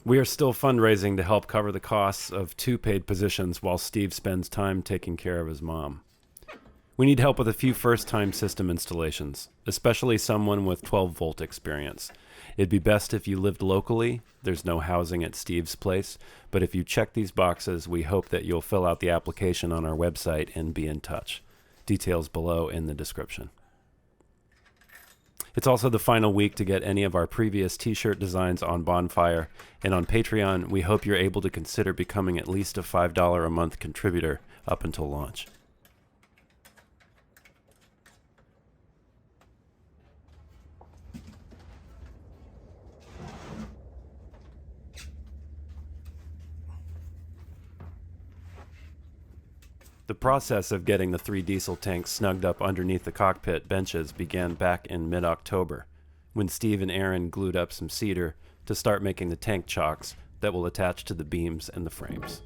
We are still fundraising to help cover the costs of 2 paid positions while Steve spends time taking care of his mom. We need help with a few first-time system installations, especially someone with 12-volt experience. It'd be best if you lived locally. There's no housing at Steve's place, but if you check these boxes, we hope that you'll fill out the application on our website and be in touch. Details below in the description. It's also the final week to get any of our previous t-shirt designs on Bonfire, and on Patreon, we hope you're able to consider becoming at least a $5 a month contributor up until launch. The process of getting the 3 diesel tanks snugged up underneath the cockpit benches began back in mid-October, when Steve and Aaron glued up some cedar to start making the tank chocks that will attach to the beams and the frames.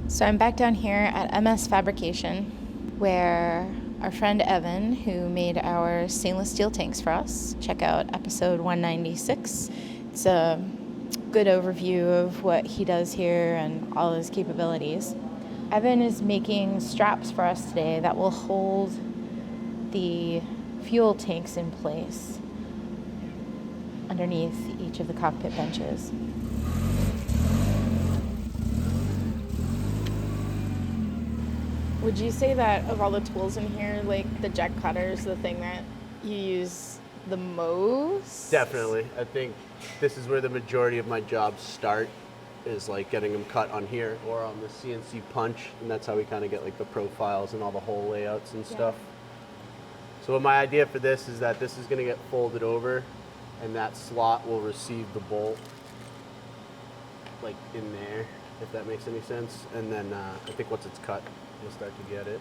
So I'm back down here at MS Fabrication, where our friend Evan, who made our stainless steel tanks for us, check out episode 196. It's a good overview of what he does here and all his capabilities. Evan is making straps for us today that will hold the fuel tanks in place underneath each of the cockpit benches. Would you say that of all the tools in here, like the jack cutter is the thing that you use the most? Definitely. I think this is where the majority of my jobs start, is like getting them cut on here or on the CNC punch, and that's how we kind of get like the profiles and all the hole layouts and stuff. So my idea for this is that this is going to get folded over, and that slot will receive the bolt like in there, if that makes any sense. And then I think once it's cut, you'll start to get it.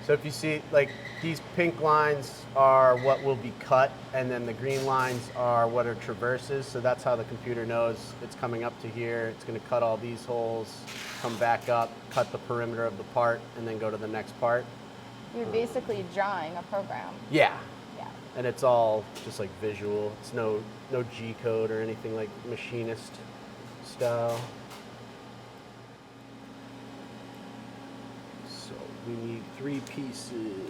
So if you see, like, these pink lines are what will be cut, and then the green lines are what are traverses. So that's how the computer knows it's coming up to here. It's going to cut all these holes, come back up, cut the perimeter of the part, and then go to the next part. You're basically drawing a program. Yeah. Yeah. And it's all just like visual. It's no G code or anything like machinist style. So we need 3 pieces.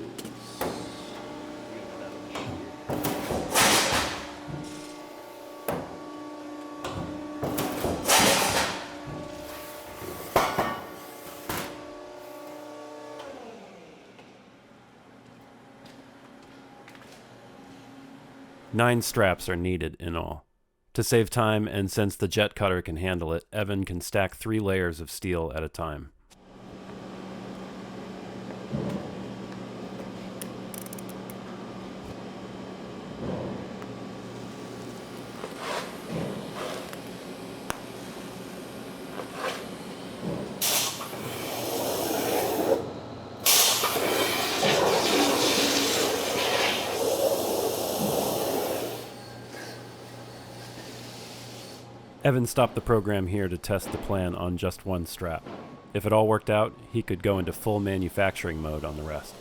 Nine straps are needed in all. To save time, and since the jet cutter can handle it, Evan can stack 3 layers of steel at a time. Evan stopped the program here to test the plan on just one strap. If it all worked out, he could go into full manufacturing mode on the rest.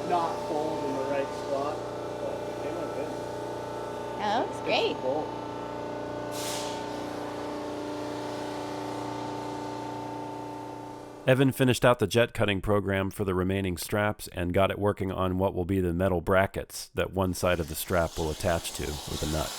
Not fold in the right spot, but they went good. That looks great. Cool. Evan finished out the jet cutting program for the remaining straps and got it working on what will be the metal brackets that one side of the strap will attach to with a nut.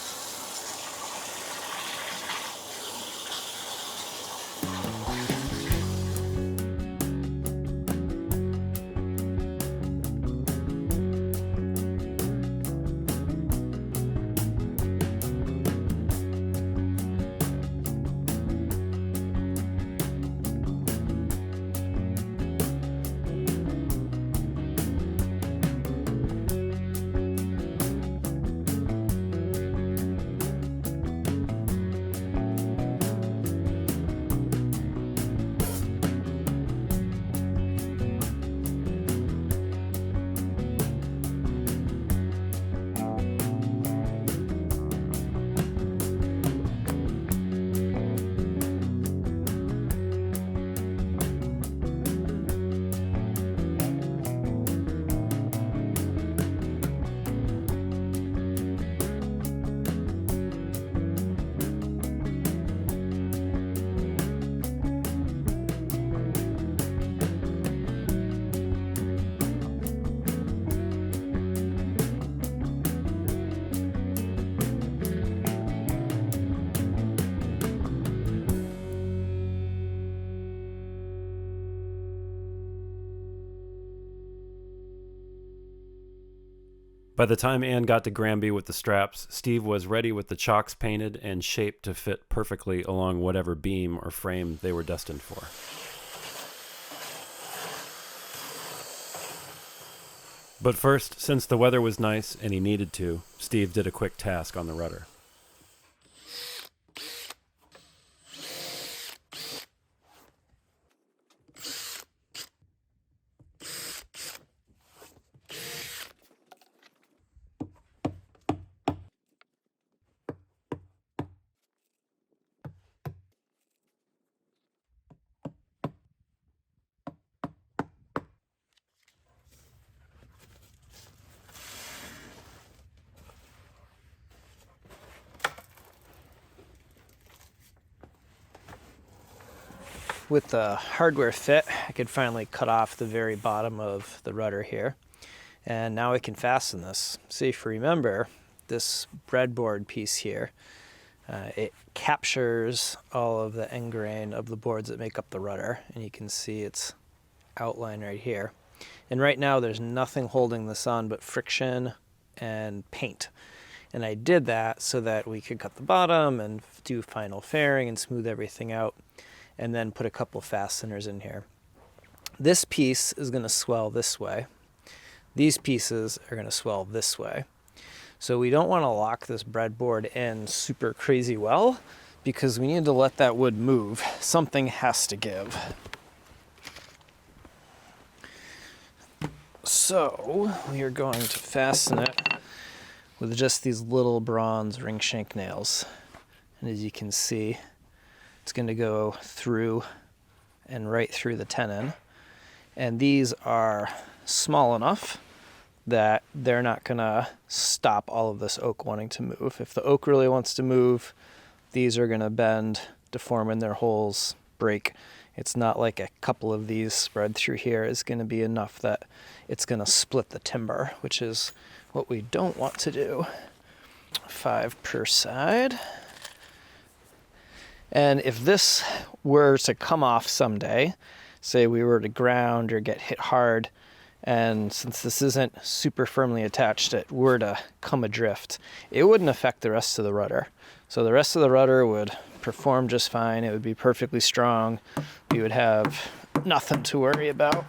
By the time Ann got to Granby with the straps, Steve was ready with the chocks painted and shaped to fit perfectly along whatever beam or frame they were destined for. But first, since the weather was nice and he needed to, Steve did a quick task on the rudder. with the hardware fit, I could finally cut off the very bottom of the rudder here. And now I can fasten this. So if you remember, this breadboard piece here, it captures all of the end grain of the boards that make up the rudder. And you can see its outline right here. And right now there's nothing holding this on but friction and paint. And I did that so that we could cut the bottom and do final fairing and smooth everything out, and then put a couple fasteners in here. This piece is going to swell this way. These pieces are going to swell this way. So we don't want to lock this breadboard in super crazy well, because we need to let that wood move. Something has to give. So we are going to fasten it with just these little bronze ring shank nails. And as you can see, it's going to go through and right through the tenon. And these are small enough that they're not going to stop all of this oak wanting to move. If the oak really wants to move, these are going to bend, deform in their holes, break. It's not like a couple of these spread through here is going to be enough that it's going to split the timber, which is what we don't want to do. 5 per side. And if this were to come off someday, say we were to ground or get hit hard, and since this isn't super firmly attached, it were to come adrift, it wouldn't affect the rest of the rudder. So the rest of the rudder would perform just fine. It would be perfectly strong. We would have nothing to worry about.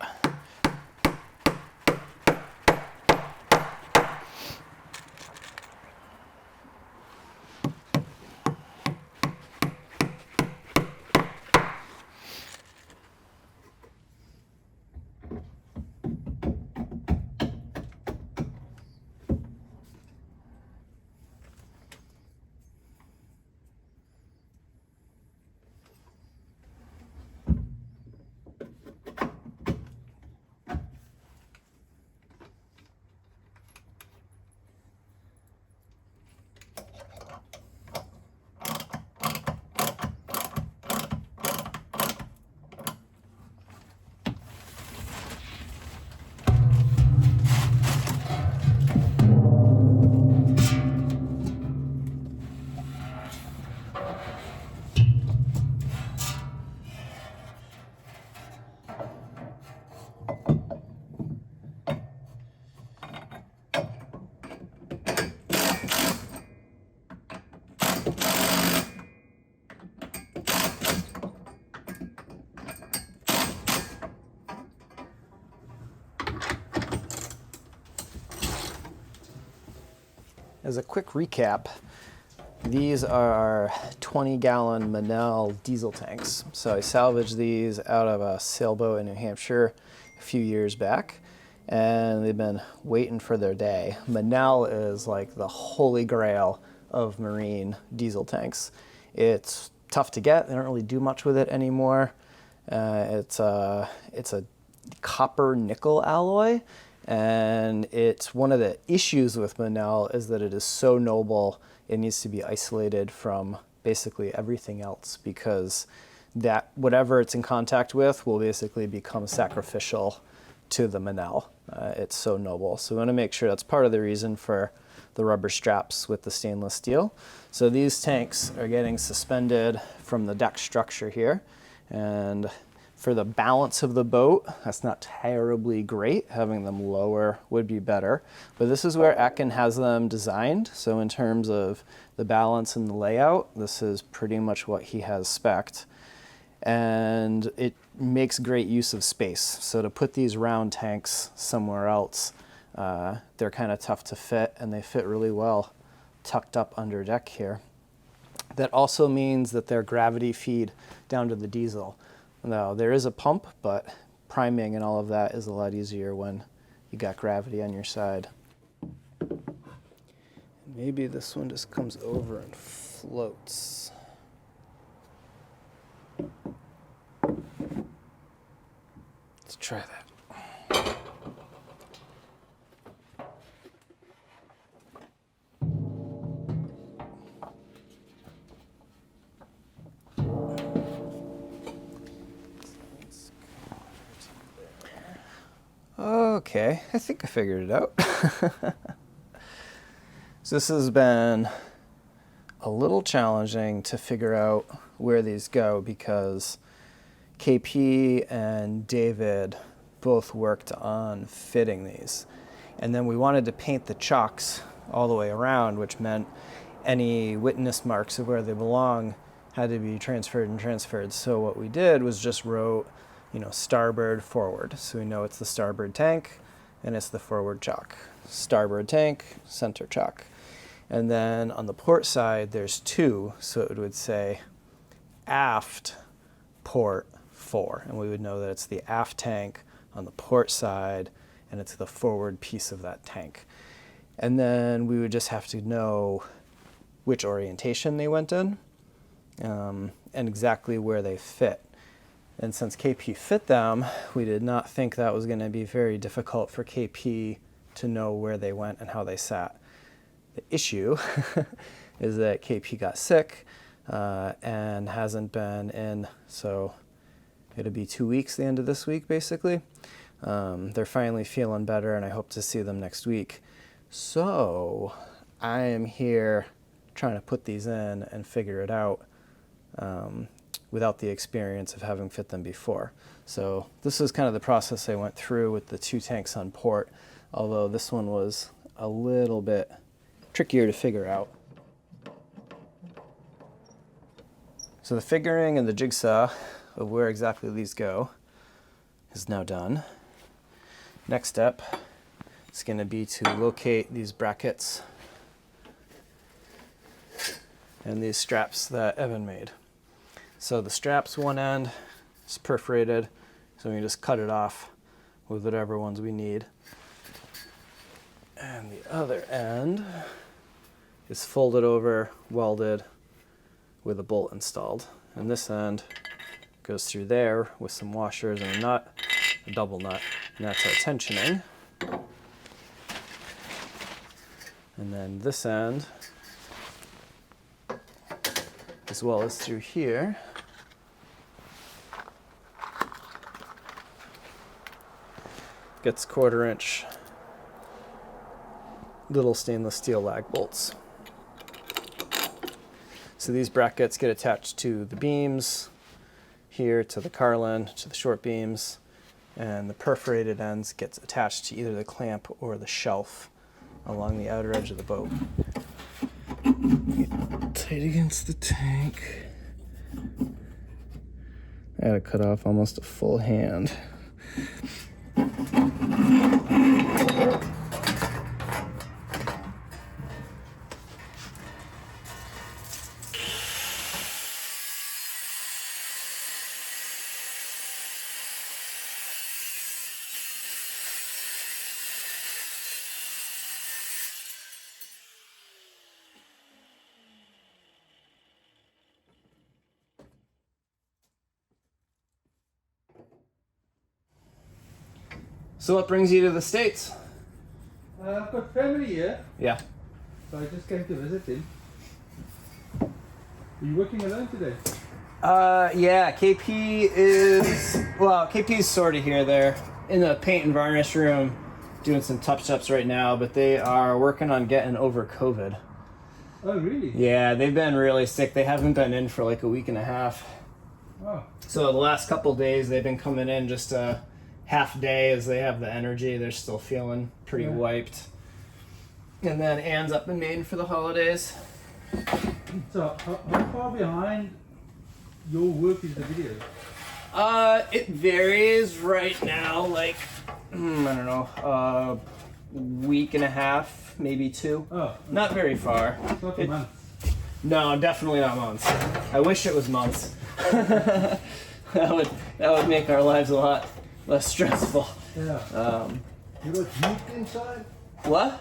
As a quick recap, these are 20-gallon Monel diesel tanks. So I salvaged these out of a sailboat in New Hampshire a few years back, and they've been waiting for their day. Monel is like the holy grail of marine diesel tanks. It's tough to get. They don't really do much with it anymore. It's a copper nickel alloy. And it's one of the issues with Monel is that it is so noble, it needs to be isolated from basically everything else, because that whatever it's in contact with will basically become sacrificial to the Monel. It's so noble. So we want to make sure that's part of the reason for the rubber straps with the stainless steel. So these tanks are getting suspended from the deck structure here, and for the balance of the boat, that's not terribly great. Having them lower would be better. But this is where Atkin has them designed. So in terms of the balance and the layout, this is pretty much what he has spec'd. And it makes great use of space. So to put these round tanks somewhere else, they're kind of tough to fit, and they fit really well tucked up under deck here. That also means that they're gravity feed down to the diesel. Now, there is a pump, but priming and all of that is a lot easier when you got gravity on your side. Maybe this one just comes over and floats. Let's try that. Okay, I think I figured it out. So this has been a little challenging to figure out where these go because KP and David both worked on fitting these. And then we wanted to paint the chocks all the way around, which meant any witness marks of where they belong had to be transferred. So what we did was just wrote, starboard, forward. So we know it's the starboard tank and it's the forward chock. Starboard tank, center chock. And then on the port side, there's two. So it would say aft port 4. And we would know that it's the aft tank on the port side and it's the forward piece of that tank. And then we would just have to know which orientation they went in and exactly where they fit. And since KP fit them, we did not think that was going to be very difficult for KP to know where they went and how they sat. The issue is that KP got sick and hasn't been in, so it'll be 2 weeks the end of this week, basically. They're finally feeling better, and I hope to see them next week. So I am here trying to put these in and figure it out without the experience of having fit them before. So this is kind of the process I went through with the 2 tanks on port, although this one was a little bit trickier to figure out. So the figuring and the jigsaw of where exactly these go is now done. Next step is going to be to locate these brackets and these straps that Evan made. So the straps, one end is perforated, so we can just cut it off with whatever ones we need. And the other end is folded over, welded, with a bolt installed. And this end goes through there with some washers and a nut, a double nut, and that's our tensioning. And then this end, as well as through here, gets 1/4 inch little stainless steel lag bolts. So these brackets get attached to the beams, here to the carlin, to the short beams, and the perforated ends gets attached to either the clamp or the shelf along the outer edge of the boat. Get tight against the tank. I had to cut off almost a full hand. So what brings you to the States? I've got family here, Yeah. so I just came to visit him. Are you working alone today? Yeah, KP's sort of here. They're in the paint and varnish room doing some touch-ups right now, but they are working on getting over COVID. Oh, really? Yeah, they've been really sick. They haven't been in for like a week and a half. Oh, So the last couple days they've been coming in just a half day as they have the energy. They're still feeling pretty wiped. And then Anne's up in Maine for the holidays. so how far behind your work is the video? It varies right now, like, I don't know, week and a half, maybe 2. Oh, Not very far. it's not a month. No, definitely not months. I wish it was months. that would make our lives a lot less stressful. Yeah. You got heat inside? What?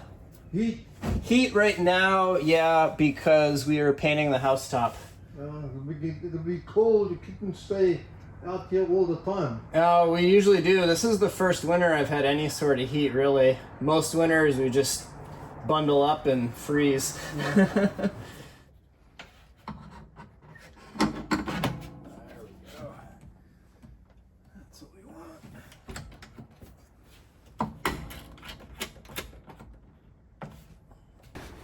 Heat? Heat right now, yeah, because we are painting the housetop. It'll be cold. The kittens stay out here all the time. Oh, we usually do. This is the first winter I've had any sort of heat, really. Most winters we just bundle up and freeze. Yeah.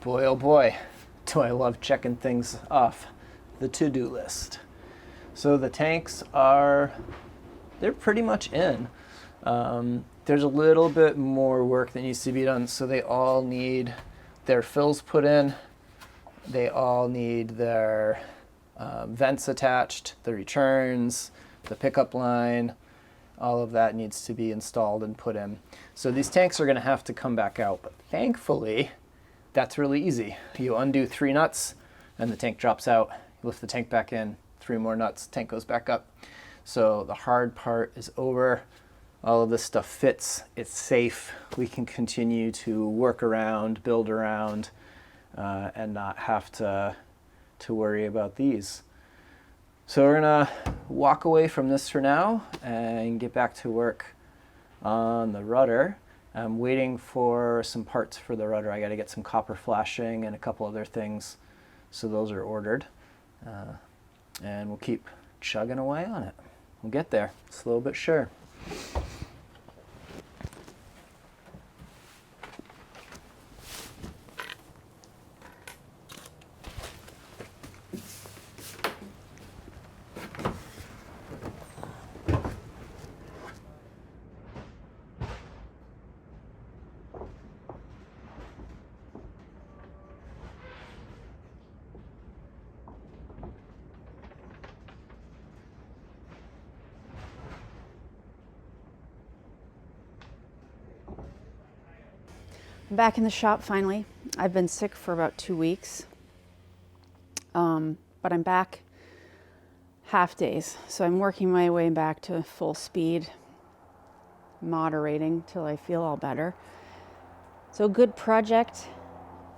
Boy, oh boy, do I love checking things off the to-do list. So the tanks they're pretty much in. There's a little bit more work that needs to be done. So they all need their fills put in. They all need their vents attached, the returns, the pickup line. All of that needs to be installed and put in. So these tanks are going to have to come back out. But thankfully, that's really easy. You undo 3 nuts and the tank drops out. You lift the tank back in, 3 more nuts, tank goes back up. So the hard part is over. All of this stuff fits, it's safe. We can continue to work around, build around, and not have to worry about these. So we're gonna walk away from this for now and get back to work on the rudder. I'm waiting for some parts for the rudder. I gotta get some copper flashing and a couple other things. So those are ordered. And we'll keep chugging away on it. We'll get there, slow but sure. I'm back in the shop finally. I've been sick for about 2 weeks, but I'm back half days. So I'm working my way back to full speed, moderating till I feel all better. So a good project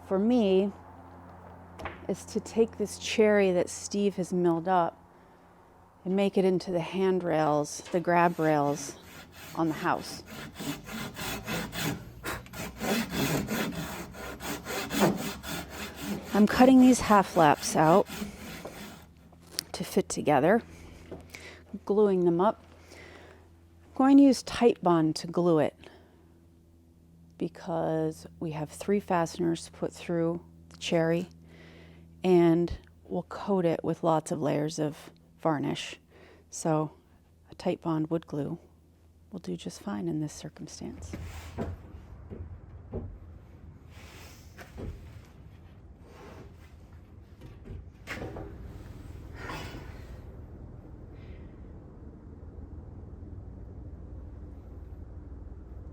for me is to take this cherry that Steve has milled up and make it into the handrails, the grab rails on the house. I'm cutting these half laps out to fit together, gluing them up. I'm going to use Tight Bond to glue it because we have 3 fasteners to put through the cherry, and we'll coat it with lots of layers of varnish. So a Tight Bond wood glue will do just fine in this circumstance.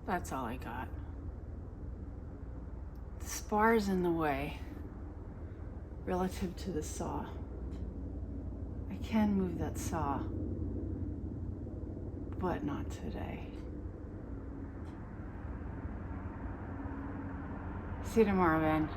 That's all I got. The spar's in the way relative to the saw. I can move that saw, but not today. See you tomorrow, Ben.